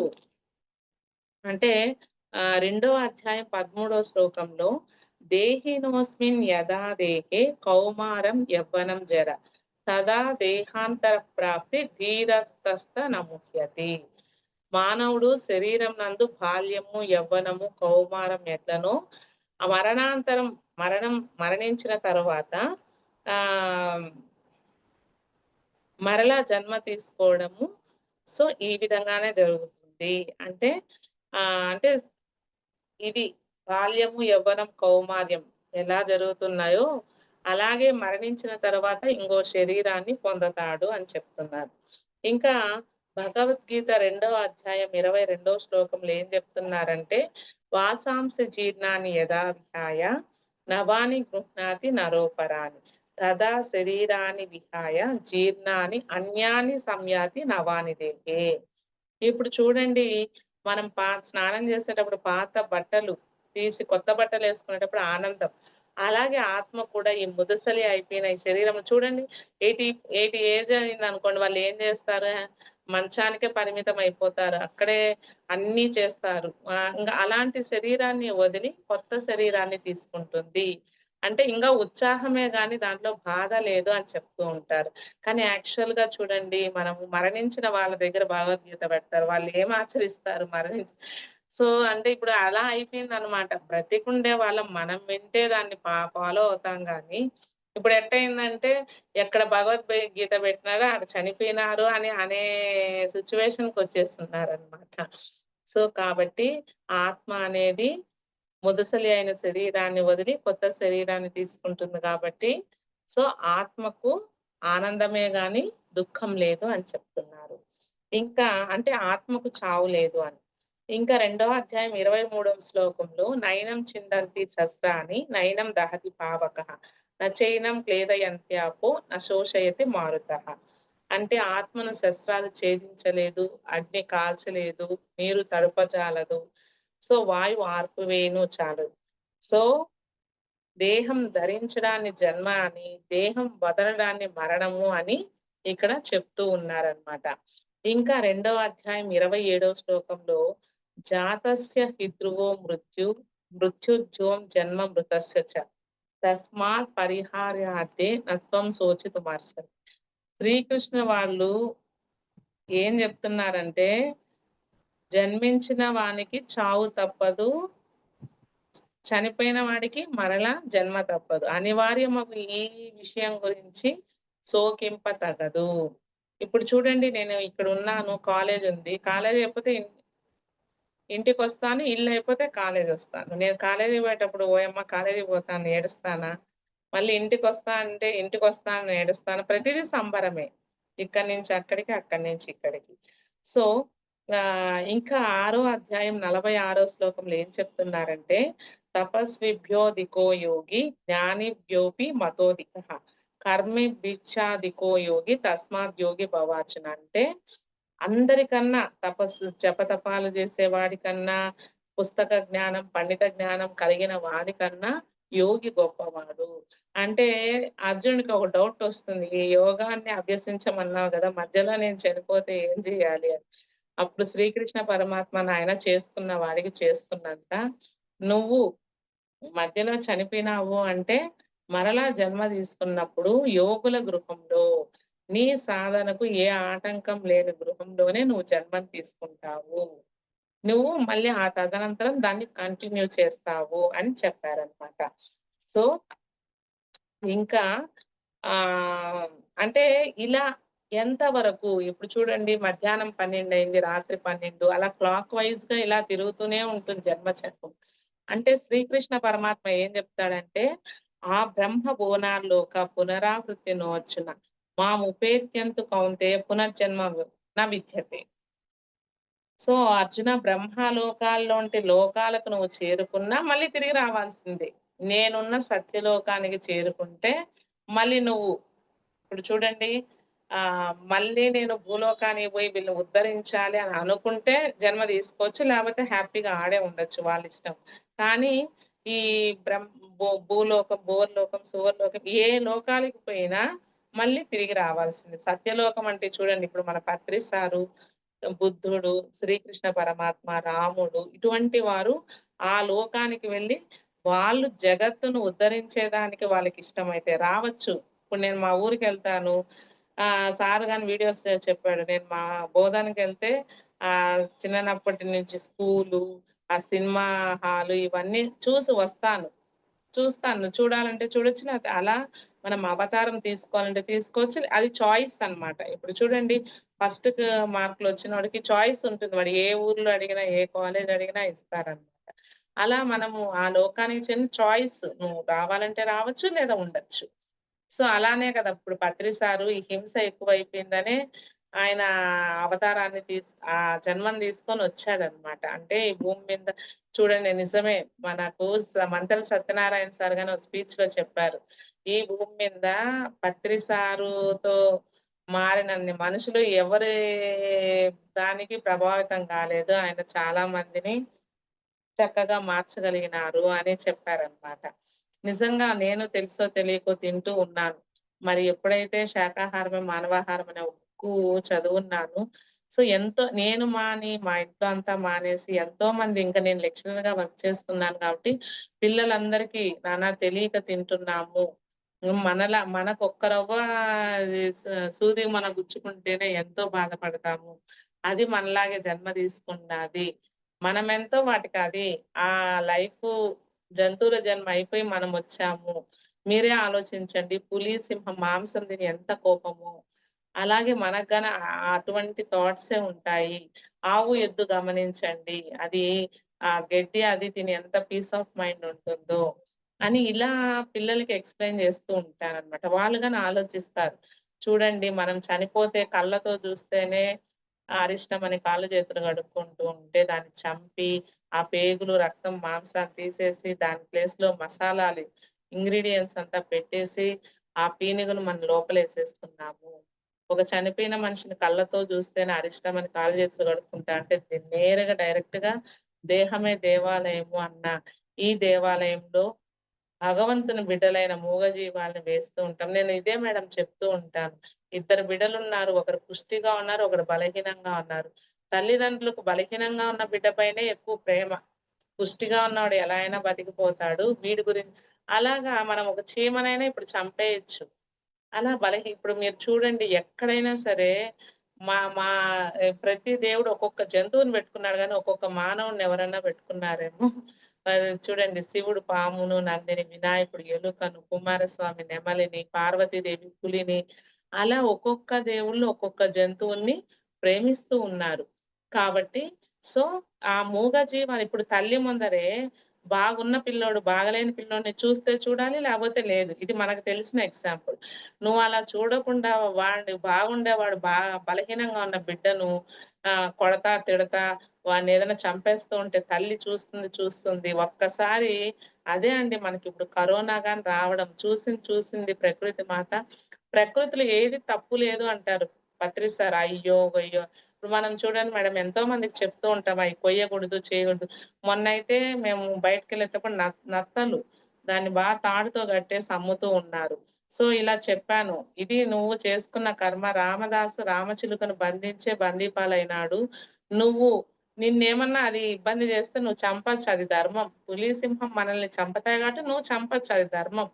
[SPEAKER 2] అంటే రెండో అధ్యాయం 13 శ్లోకంలో దేహినోస్మిన్ యదా దేహే కౌమారం యవ్వనం జర తదా దేహాంతర ప్రాప్తి ధీరస్తస్త నముహ్యతి. మానవుడు శరీరం నందు బాల్యము, యవ్వనము, కౌమారం ఎట్లనో ఆ మరణించిన తరువాత ఆహ్, మరలా జన్మ తీసుకోవడము సో, ఈ విధంగానే జరుగుతుంది. అంటే అంటే ఇది బాల్యము, యవ్వనం, కౌమార్యం ఎలా జరుగుతున్నాయో, అలాగే మరణించిన తర్వాత ఇంకో శరీరాన్ని పొందతాడు అని చెప్తున్నారు. ఇంకా భగవద్గీత రెండవ అధ్యాయం 22వ శ్లోకంలో ఏం చెప్తున్నారంటే, వాసాంసి జీర్ణాని యదా విహాయ నవాని గృహ్ణాతి నరోపరాని. తదా శరీరాన్ని విహాయ జీర్ణాని అన్యాని సంయాతి నవాని దేహే. ఇప్పుడు చూడండి మనం స్నానం చేసేటప్పుడు పాత బట్టలు తీసి కొత్త బట్టలేసుకునేటప్పుడు ఆనందం. అలాగే ఆత్మ కూడా ఈ ముదుసలి అయిపోయిన ఈ శరీరం చూడండి 80 ఏజ్ అయిందనుకోండి వాళ్ళేం జేస్తారు? మంచానికే పరిమితం అయిపోతారు. అక్కడే అన్నీ చేస్తారు. ఇంగ అలాంటి శరీరాన్ని వదిలి కొత్త శరీరాన్ని తీసుకుంటుంది. అంటే ఇంగా ఉత్సాహమే గాని దాంట్లో బాధ లేదు అని చెప్తూ ఉంటారు. కానీ యాక్చువల్‌గా చూడండి మనము మరణించిన వాళ్ళ దగ్గర భగవద్గీత పెడతారు. వాళ్ళేం ఆచరిస్తారు మరణించి సో, అంటే ఇప్పుడు అలా అయిపోయిందనమాట. బ్రతికుండే వాళ్ళం మనం వింటే దాన్ని ఫాలో అవుతాం గానీ, ఇప్పుడు ఎట్టయిందంటే ఎక్కడ గీత పెట్టినారో ఆడ చనిపోయినారు అని అనే సిట్యుయేషన్‌కొచ్చేస్తున్నారనమాట. సో, కాబట్టి ఆత్మ అనేది ముదుసలి అయిన శరీరాన్ని వదిలి కొత్త శరీరాన్ని తీసుకుంటుంది కాబట్టి, సో, ఆత్మకు ఆనందమే గాని దుఃఖం లేదు అని చెప్తున్నారు. ఇంకా అంటే ఆత్మకు చావు లేదు అని. ఇంకా రెండవ అధ్యాయం 23వ శ్లోకంలో నైనం చిందంతి శస్త్రాణి నైనం దహతి పావకః నచైనం క్లేదయంత్యాపో శోషయతి మారుతః. అంటే ఆత్మను శస్త్రాలు ఛేదించలేదు, అగ్ని కాల్చలేదు, నీరు తడుపజాలదు. సో, వాయువు ఆర్పివేయును చాలదు. సో, దేహం ధరించడాన్ని జన్మ అని, దేహం వదలడాన్ని మరణము అని ఇక్కడ చెప్తూ ఉన్నారనమాట. ఇంకా రెండవ అధ్యాయం 27వ శ్లోకంలో జాతస్య హి ధ్రువో మృత్యుజ్యోం జన్మ మృతస్య చ. తస్మాత్ పరిహార్యార్థే నత్వం శోచితుమర్హసి. శ్రీకృష్ణ వాళ్ళు ఏం చెప్తున్నారంటే, జన్మించిన వానికి చావు తప్పదు. చనిపోయిన వాడికి మరలా జన్మ తప్పదు. అనివార్యమగు ఈ విషయం గురించి శోకింప తగదు. ఇప్పుడు చూడండి నేను ఇక్కడున్నాను, కాలేజుంది. కాలేజ్ అయిపోతే ఇంటికొస్తాను. ఇల్లయిపోతే కాలేజొస్తాను. నేను కాలేజీకి పోయేటప్పుడు ఓయమ్మ! కాలేజీకి పోతాను ఏడుస్తానా? మళ్ళీ ఇంటికొస్తా అంటే ఇంటికొస్తాను ఏడుస్తాను. ప్రతీదీ సంబరమే. ఇక్కడి నుంచి అక్కడికి, అక్కడి నుంచి ఇక్కడికి. సో, ఇంకా 6 అధ్యాయం 46 శ్లోకంలో ఏం చెప్తున్నారంటే, తపస్విభ్యోధికో యోగి జ్ఞానిభ్యోపి మతోధికః. కర్మిభిశ్చాధికో యోగి తస్మాత్ యోగి భవార్జున. అంటే అందరికన్నా జపతపాలు చేసేవాడికన్నా, పుస్తక జ్ఞానం, పండిత జ్ఞానం కలిగిన వాడికన్నా యోగి గొప్పవాడు. అంటే అర్జునుడికి ఒక డౌటొస్తుంది. ఈ యోగాన్ని అభ్యసించమన్నావు గదా! మధ్యలో నేను చనిపోతే ఏం జేయాలి అని. అప్పుడు శ్రీకృష్ణ పరమాత్మ నాయన చేసుకున్న వాడికి చేస్తున్నంత, నువ్వు మధ్యలో చనిపోయినావు అంటే, మరలా జన్మ తీసుకున్నప్పుడు యోగుల గృహంలో, నీ సాధనకు ఏ ఆటంకం లేని గృహంలోనే నువ్వు జన్మను తీసుకుంటావు. నువ్వు మళ్ళీ ఆ తదనంతరం దాన్ని కంటిన్యూ చేస్తావు అని చెప్పారనమాట. సో, ఇంకా ఆహ్, అంటే ఇలా ఎంతవరకు ఇప్పుడు చూడండి మధ్యాహ్నం 12 అయింది, రాత్రి 12 అలా క్లాక్ వైస్‌గా ఇలా తిరుగుతూనే ఉంటుంది జన్మచక్రం. అంటే శ్రీకృష్ణ పరమాత్మ ఏం చెప్తాడంటే, "ఆ బ్రహ్మ భువనాల్లోక పునరావృత్తి నోర్చున మాముపేత్యంతు కౌంతేయ పునర్జన్మ న విద్యతే." సో, అర్జున బ్రహ్మలోకాల్లోంటి లోకాలకు నువ్వు చేరుకున్నా మళ్ళీ తిరిగి రావాల్సిందే. నేనున్న సత్యలోకానికి చేరుకుంటే మళ్ళీ నువ్వు ఇప్పుడు చూడండి మళ్ళీ నేను భూలోకానికి పోయి వీళ్ళని ఉద్ధరించాలి అని అనుకుంటే జన్మ తీసుకోవచ్చు. లేపోతే హ్యాపీగా ఆడే ఉండొచ్చు వాళ్ళిష్టం. కానీ ఈ బ్రహ్మ్ భూలోకం, భువర్లోకం, సువర్లోకం ఏ లోకాలకి పోయినా మళ్ళీ తిరిగి రావాల్సిందే. సత్యలోకం అంటే చూడండి ఇప్పుడు మన పత్రి సారు, బుద్ధుడు, శ్రీకృష్ణ పరమాత్మ, రాముడు ఇటువంటి వారు ఆ లోకానికి వెళ్లి వాళ్ళు జగత్తును ఉద్ధరించేదానికి వాళ్ళకిష్టమైతే రావచ్చు. ఇప్పుడు నేను మా ఊరికెళ్తాను. సార్ గాని వీడియోస్ చెప్పాడు. నేను మా బోధనకెళ్తే చిన్ననప్పటి నుంచి స్కూలు, ఆ సినిమా హాలు ఇవన్నీ చూసి వస్తాను. చూస్తాను. చూడాలంటే చూడొచ్చు. లేతే అలా మనం అవతారం తీసుకోవాలంటే తీసుకోవచ్చు. అది చాయిస్ అన్నమాట. ఇప్పుడు చూడండి ఫస్ట్‌కి మార్కులొచ్చినోడికి చాయిస్ ఉంటుంది. వాడు ఏ ఊర్లో అడిగినా, ఏ కాలేజ్ అడిగినా ఇస్తారన్నమాట. అలా మనము ఆ లోకానికి చెంది చాయిస్ నువ్వు రావాలంటే రావచ్చు లేదా ఉండొచ్చు. సో, అలానే కదా! ఇప్పుడు పత్రి సారు ఈ హింస ఎక్కువైపోయిందనే ఆయన అవతారాన్ని జన్మని తీసుకొనొచ్చాడనమాట. అంటే ఈ భూమి మీద చూడండి నిజమే మనకు మంతెన సత్యనారాయణ సార్ గాని ఒక స్పీచ్‌లో చెప్పారు. ఈ భూమి మీద పత్రి సారుతో మారినన్ని మనుషులు ఎవరి దానికి ప్రభావితం కాలేదు. ఆయన చాలా మందిని చక్కగా మార్చగలిగినారు అని చెప్పారనమాట. నిజంగా నేను తెలుసో తెలియకో తింటూ ఉన్నాను. మరి ఎప్పుడైతే శాకాహారమే మానవాహారం అనే బుక్కు చదువున్నానో, సో ఎంతో నేను మాని, మా ఇంట్లో అంతా మానేసి ఎంతోమంది ఇంకా నేను లెక్చరర్‌గా వర్క్ చేస్తున్నాను కాబట్టి, పిల్లలందరికీ నాన్న తెలియక తింటున్నాము. మనలా మనకొక్క రవ్వ అది సూది మనం గుచ్చుకుంటేనే ఎంతో బాధపడతాము. అది మనలాగే జన్మ తీసుకున్నాది. మనమెంతో వాటికది. ఆ లైఫు జంతువుల జన్మ అయిపోయి మనమొచ్చాము. మీరే ఆలోచించండి. పులి, సింహం మాంసం తిని ఎంత కోపమో, అలాగే మనకు గాని అటువంటి థాట్సే ఉంటాయి. ఆవు, ఎద్దు గమనించండి. అది గడ్డి అది తిని ఎంత పీస్ ఆఫ్ మైండ్ ఉంటుందో అని ఇలా పిల్లలకి ఎక్స్‌ప్లెయిన్ చేస్తూ ఉంటాననమాట. వాళ్ళు గాని ఆలోచిస్తారు. చూడండి మనం చనిపోతే కళ్ళతో చూస్తేనే అరిష్టమని కాళ్ళు చేతులు కడుక్కుంటూ ఉంటే దాన్ని చంపి, ఆ పేగులు, రక్తం, మాంసాన్ని తీసేసి దాని ప్లేస్‌లో మసాలాలు ఇంగ్రీడియెంట్స్ అంతా పెట్టేసి, ఆ పీనుగును మన లోపలేసేస్తున్నాము. ఒక చనిపోయిన మనిషిని కళ్ళతో చూస్తేనే అరిష్టమని కాళ్ళు చేతులు కడుక్కుంటా అంటే నేరుగా డైరెక్ట్‌గా దేహమే దేవాలయము అన్న ఈ దేవాలయంలో భగవంతుని బిడ్డలైన మూగజీవాల్ని వేస్తూ ఉంటాం. నేను ఇదే మేడం చెప్తూ ఉంటాను. ఇద్దరు బిడ్డలున్నారు. ఒకరు పుష్టిగా ఉన్నారు. ఒకరు బలహీనంగా ఉన్నారు. తల్లిదండ్రులకు బలహీనంగా ఉన్న బిడ్డ పైనే ఎక్కువ ప్రేమ. పుష్టిగా ఉన్నవాడు ఎలా అయినా బతికిపోతాడు. వీడి గురించి అలాగా మనం ఒక చీమనైనా ఇప్పుడు చంపేయొచ్చు. అలా ఇప్పుడు మీరు చూడండి ఎక్కడైనా సరే మా మా ప్రతి దేవుడు ఒక్కొక్క జంతువుని పెట్టుకున్నాడు గానీ, ఒక్కొక్క మానవుడిని ఎవరన్నా పెట్టుకున్నారేమో. అది చూడండి శివుడు పామును, నందిని, వినాయకుడు ఎలుకను, కుమారస్వామి నెమలిని, పార్వతీదేవి పులిని, అలా ఒక్కొక్క దేవుళ్ళు ఒక్కొక్క జంతువుల్ని ప్రేమిస్తూ ఉన్నారు. కాబట్టి సో, ఆ మూగజీవాలు ఇప్పుడు తల్లి ముందరే బాగున్న పిల్లోడు, బాగలేని పిల్లోడిని చూస్తే చూడాలి, లేపోతే లేదు. ఇది మనకు తెలిసిన ఎగ్జాంపుల్. నువ్వలా చూడకుండా వాడు బాగుండేవాడు బలహీనంగా ఉన్న బిడ్డను కొడతా, తిడతా వాడినేదైనా చంపేస్తూ ఉంటే తల్లి చూస్తుంది. ఒక్కసారి అదే అండి మనకిప్పుడు కరోనా గాని రావడం చూసింది చూసింది ప్రకృతి మాత. ప్రకృతిలో ఏది తప్పు లేదు అంటారు పత్రి సార్. అయ్యో! గొయ్యో! ఇప్పుడు మనం చూడండి మేడం ఎంతో మందికి చెప్తూ ఉంటాం. అయి కొయ్యకూడదు, చేయకూడదు. మొన్నైతే మేము బయటికెళ్ళేటప్పుడు నత్తలు దాన్ని తాడుతో కట్టేసి అమ్ముతూ ఉన్నారు. సో, ఇలా చెప్పాను. ఇది నువ్వు చేసుకున్న కర్మ. రామదాసు రామచిలుకను బంధించే బందీపాలైనాడు. నువ్వు నిన్నేమన్నా అది ఇబ్బంది చేస్తే నువ్వు చంపొచ్చు. అది ధర్మం. పులి, సింహం మనల్ని చంపుతాయి కాబట్టి నువ్వు చంపొచ్చు. అది ధర్మం.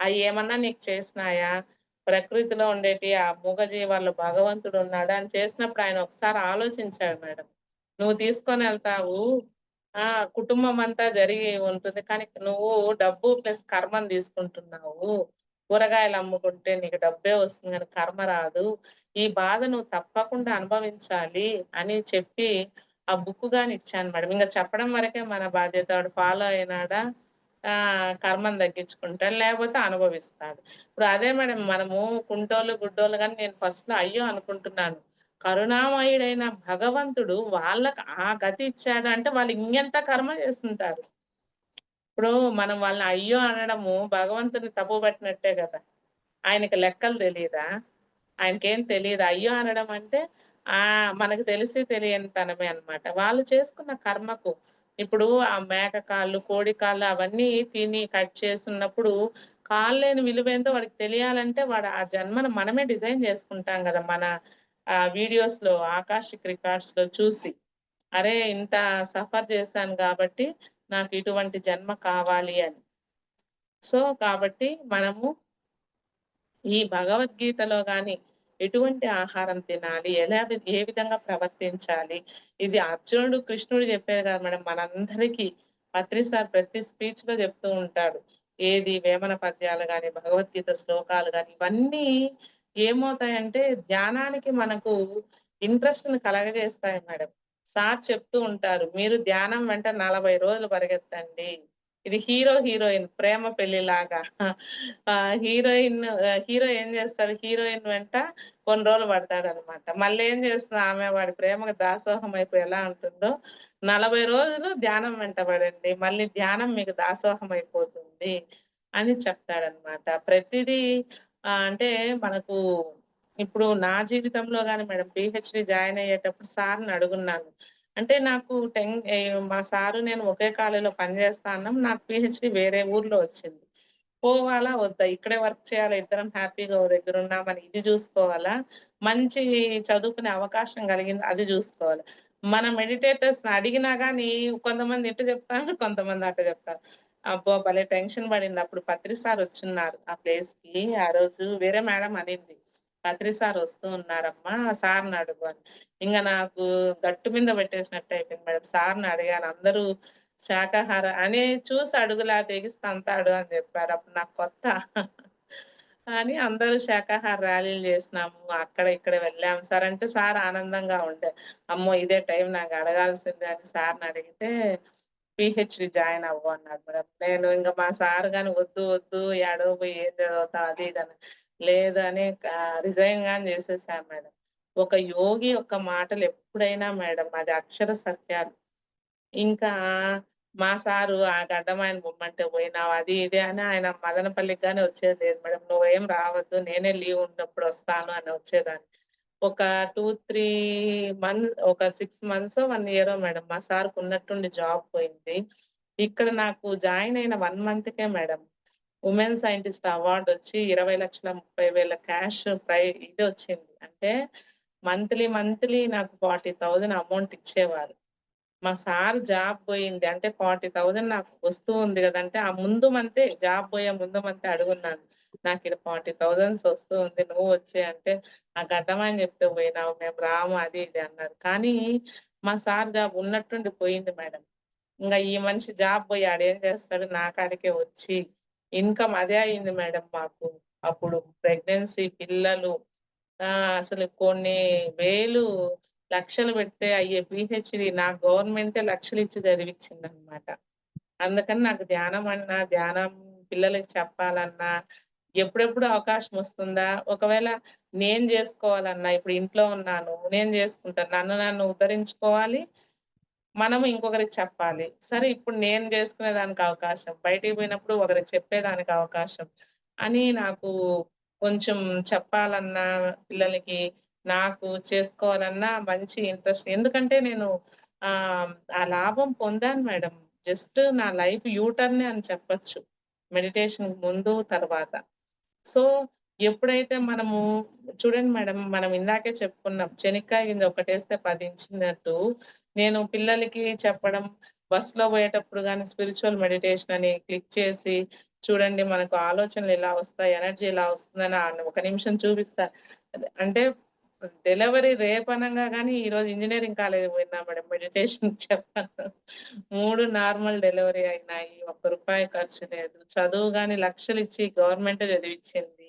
[SPEAKER 2] అయ్యేమన్నా నీకు చేసినాయా? ప్రకృతిలో ఉండేటి ఆ మూగజీవాల్లో భగవంతుడున్నాడా అని చేసినప్పుడు ఆయన ఒకసారి ఆలోచించాడు మేడం. నువ్వు తీసుకొనెళ్తావు. ఆ! కుటుంబం అంతా జరిగి ఉంటుంది. కానీ నువ్వు డబ్బు ప్లస్ కర్మని తీసుకుంటున్నావు. కూరగాయలు అమ్ముకుంటే నీకు డబ్బే వస్తుంది గానీ కర్మ రాదు. ఈ బాధ నువ్వు తప్పకుండా అనుభవించాలి అని చెప్పి ఆ బుక్ గాని ఇచ్చాను మేడం. ఇంగ చెప్పడం వరకే మన బాధ్యత. వాడు ఫాలో అయినాడా కర్మను తగ్గించుకుంటాడు. లేకపోతే అనుభవిస్తాడు. ఇప్పుడు అదే మేడం మనము కుంటోళ్ళు, గుడ్డోళ్ళు గాని నేను ఫస్ట్‌లో అయ్యో! అనుకుంటున్నాను. కరుణామయుడైన భగవంతుడు వాళ్ళకి ఆ గతి ఇచ్చాడు అంటే వాళ్ళు ఇంకెంత కర్మ చేసుంటారు. ఇప్పుడు మనం వాళ్ళని అయ్యో! అనడము భగవంతుడిని తప్పు పట్టినట్టే గదా! ఆయనకి లెక్కలు తెలీదా? ఆయనకేం తెలీదా? అయ్యో! అనడం అంటే మనకు తెలిసి తెలియని తనమే అన్నమాట. వాళ్ళు చేసుకున్న కర్మకు ఇప్పుడు ఆ మేక కాళ్ళు, కోడి కాళ్ళు అవన్నీ తిని కట్ చేసున్నప్పుడు కాళ్ళు లేని విలువేంటో వాడికి తెలియాలంటే వాడు ఆ జన్మను మనమే డిజైన్ చేసుకుంటాం గదా! మన వీడియోస్‌లో ఆకాషిక్ రికార్డ్స్‌లో చూసి. అరే! ఇంత సఫర్ చేశాను గాబట్టి నాకు ఇటువంటి జన్మ కావాలి అని. సో, కాబట్టి మనము ఈ భగవద్గీతలో గాని ఎటువంటి ఆహారం తినాలి? ఏ విధంగా ప్రవర్తించాలి? ఇది అర్జునుడు, కృష్ణుడు చెప్పేది కాదు మేడం. మనందరికీ పత్రి సార్ ప్రతి స్పీచ్‌లో చెప్తూ ఉంటాడు. ఏది వేమన పద్యాలు గాని, భగవద్గీత శ్లోకాలు గాని ఇవన్నీ ఏమవుతాయంటే ధ్యానానికి మనకు ఇంట్రెస్ట్‌ని కలగజేస్తాయి మేడం. సార్ చెప్తూ ఉంటారు. మీరు ధ్యానం వెంట 40 రోజులు పరిగెత్తండి. ఇది హీరో, హీరోయిన్ ప్రేమ పెళ్లిలాగా. హీరో ఏం చేస్తాడు? హీరోయిన్ వెంట కొన్ని రోజులు పడతాడనమాట. మళ్ళేం చేస్తుంది ఆమె వాడి ప్రేమకు దాసోహం అయిపోయి ఎలా ఉంటుందో, 40 రోజులు ధ్యానం వెంట పడండి. మళ్ళీ ధ్యానం మీకు దాసోహం అయిపోతుంది అని చెప్తాడనమాట. ప్రతిదీ అంటే మనకు ఇప్పుడు నా జీవితంలో గాని మేడం పీహెచ్‌డీ జాయిన్ అయ్యేటప్పుడు సార్‌ని అడుగున్నాను. అంటే నాకు మా సారు నేను ఒకే కాలేజీలో పనిచేస్తా అన్నాం. నాకు పీహెచ్‌డీ వేరే ఊర్లో వచ్చింది. పోవాలా? వద్దా? ఇక్కడే వర్క్ చేయాలా? ఇద్దరం హ్యాపీగా ఓ దగ్గరున్నామని ఇది జూసుకోవాలా? మంచి చదువుకునే అవకాశం కలిగింది అది జూసుకోవాలి. మన మెడిటేటర్స్‌ని అడిగినా గానీ కొంతమంది ఇటు జెప్తారు, కొంతమంది అటు జెప్తారు. అబ్బో! భలే టెన్షన్ పడింది. అప్పుడు పత్రి సార్ వచ్చున్నారు ఆ ప్లేస్‌కి. ఆ రోజు వేరే మేడం అనింది. "పత్రి సార్ వస్తూ ఉన్నారమ్మా సార్‌ని అడుగు" అని. ఇంగ నాకు గట్టు మీద పెట్టేసినట్టు అయిపోయింది మేడం. సార్‌ని అడిగాను. అందరూ అని చూసి అడుగులా తెగిసి తంతాడు అని జెప్పారు. అప్పుడు నాకు కొత్త. అని అందరూ శాకాహార ర్యాలీలు జేసినాము. అక్కడ ఇక్కడ వెళ్ళాము సార్ అంటే సార్ ఆనందంగా ఉండే. అమ్మో! ఇదే టైం నాకు అడగాల్సిందే అని సార్‌ని అడిగితే పీహెచ్‌డీ జాయిన్ అవ్వు అన్నారు మేడం. నేను ఇంక మా సార్ గాని వద్దు వద్దు యాడో పోయి ఏం చదువుతావు అది ఇది అని. లేదు అని రిజైన్ గాని చేసేసాను మేడం. ఒక యోగి యొక్క మాటలు ఎప్పుడైనా మేడం అది అక్షర సత్యాలు. ఇంకా మా సారు ఆ గడ్డమాయన పొమ్మంటే పోయినావు అది ఇది అని ఆయన మదనపల్లికి గాని వచ్చేది లేదు మేడం. నువ్వేం రావద్దు నేనే లీవ్ ఉన్నప్పుడు వస్తాను అని వచ్చేదాన్ని. ఒక 2, ఒక 6 మంత్సో, 1 ఇయరో మేడం మా సార్‌కి ఉన్నట్టుండి జాబ్ పోయింది. ఇక్కడ నాకు జాయిన్ అయిన 1 మంత్‌కే మేడం వుమెన్ సైంటిస్ట్ అవార్డొచ్చి 20,30,000 క్యాష్ ఇదొచ్చింది. అంటే మంత్లీ నాకు 40,000 అమౌంట్ ఇచ్చేవారు. మా సార్ జాబ్ పోయింది. అంటే 40,000 నాకు వస్తూ ఉంది గదంటే, ఆ ముందు మంతే జాబ్ పోయే ముందు మంతే అడుగున్నాను. నాకీడ 40,000 వస్తూ ఉంది. నువ్వు వచ్చేయి అంటే, "ఆ గడ్డమని చెప్తే పోయినావు. మేము రాము" అది ఇది అన్నారు. కానీ మా సార్ జాబ్ ఉన్నట్టుండి పోయింది మేడం. ఇంగ ఈ మనిషి జాబ్ పోయి ఆడేం చేస్తాడు? నా కాడికే వచ్చి ఇన్‌కమ్ అదే అయింది మేడం మాకు. అప్పుడు ప్రెగ్నెన్సీ, పిల్లలు అసలు కొన్ని వేలు, లక్షలు పెడితే అయ్యే పీహెచ్‌డీ నాకు గవర్నమెంటే లక్షలిచ్చి చదివిచ్చిందనమాట. అందుకని నాకు ధ్యానం అన్నా, ధ్యానం పిల్లలకి చెప్పాలన్నా, ఎప్పుడెప్పుడు అవకాశం వస్తుందా? ఒకవేళ నేను జేసుకోవాలన్నా, ఇప్పుడు ఇంట్లో ఉన్నాను. నేను జేసుకుంటాను. నన్ను నన్ను ఉద్ధరించుకోవాలి. మనము ఇంకొకరికి చెప్పాలి. సరే ఇప్పుడు నేను జేసుకునేదానికి అవకాశం, బయటికి పోయినప్పుడు ఒకరికి చెప్పేదానికి అవకాశం అని నాకు కొంచెం చెప్పాలన్నా పిల్లలకి, నాకు చేసుకోవాలన్నా మంచి ఇంట్రెస్ట్. ఎందుకంటే నేను ఆ లాభం పొందాను మేడం. జస్ట్ నా లైఫ్ యూ టర్నే అని చెప్పొచ్చు. మెడిటేషన్‌కి ముందు, తర్వాత. సో, ఎప్పుడైతే మనము చూడండి మేడం, మనం ఇందాకే చెప్పుకున్నాం. చెనిక్కాయ గింజ ఒకటేస్తే 10 ఇంచినట్టు, నేను పిల్లలకి చెప్పడం, బస్‌లో పోయేటప్పుడు గాని స్పిరిచ్యువల్ మెడిటేషన్ అని క్లిక్ చేసి, చూడండి మనకు ఆలోచనలు ఇలా వస్తాయి, ఎనర్జీ ఇలా వస్తుందని ఒక నిమిషం చూపిస్తా. అంటే డెలివరీ రేపనంగా గాని ఈరోజు ఇంజినీరింగ్ కాలేజ్‌కి పోయినా మేడం మెడిటేషన్‌కి చెప్పాను. 3 నార్మల్ డెలివరీ అయినాయి. రూపాయి ఖర్చు లేదు. చదువు గాని లక్షలిచ్చి గవర్నమెంటే చదివిచ్చింది.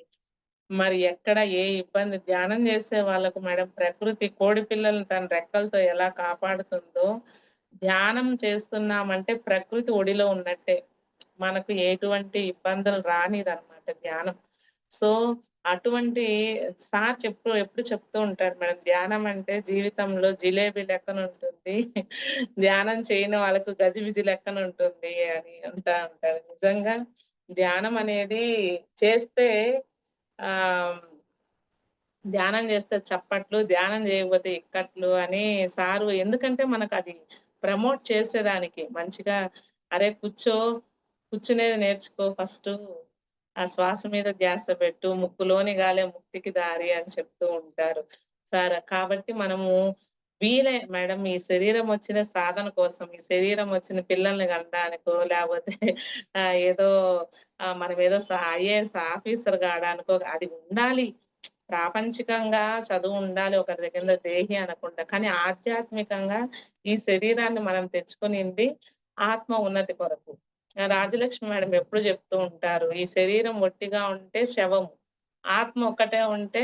[SPEAKER 2] మరి ఎక్కడ ఏ ఇబ్బంది, ధ్యానం చేసే వాళ్ళకు మేడం ప్రకృతి కోడి పిల్లల్ని తన రెక్కలతో ఎలా కాపాడుతుందో, ధ్యానం చేస్తున్నామంటే ప్రకృతి ఒడిలో ఉన్నట్టే. మనకు ఎటువంటి ఇబ్బందులు రానిదనమాట ధ్యానం. సో, అటువంటి సార్ ఎప్పుడు చెప్తూ ఉంటారు మేడం. ధ్యానం అంటే జీవితంలో జిలేబీ లెక్కనుంటుంది. ధ్యానం చేయని వాళ్ళకు గజిబిజి లెక్కనుంటుంది అని అంటా ఉంటారు. నిజంగా ధ్యానం అనేది చేస్తే ఆహ్, ధ్యానం చేస్తే చప్పట్లు, ధ్యానం చేయకపోతే ఇక్కట్లు అని సారు, ఎందుకంటే మనకది ప్రమోట్ చేసేదానికి మంచిగా, "అరే! కూర్చునేది నేర్చుకో ఫస్టు. ఆ శ్వాస మీద ధ్యాస పెట్టు. ముక్కులోని గాలే ముక్తికి దారి" అని చెప్తూ ఉంటారు సార్. కాబట్టి మనము మేడం ఈ శరీరం వచ్చిన సాధన కోసం, ఈ శరీరం వచ్చిన పిల్లల్ని కనడానికో, లేపోతే ఏదో మనమేదో ఐఏఎస్ ఆఫీసర్ కాడానికో అది ఉండాలి. ప్రాపంచికంగా చదువుండాలి. ఒకరి దగ్గర దేహి అనకుండా. కానీ ఆధ్యాత్మికంగా ఈ శరీరాన్ని మనం తెచ్చుకునింది ఆత్మ ఉన్నతి కొరకు. రాజలక్ష్మి మేడం ఎప్పుడు చెప్తూ ఉంటారు. ఈ శరీరం ఒట్టిగా ఉంటే శవము. ఆత్మ ఒక్కటే ఉంటే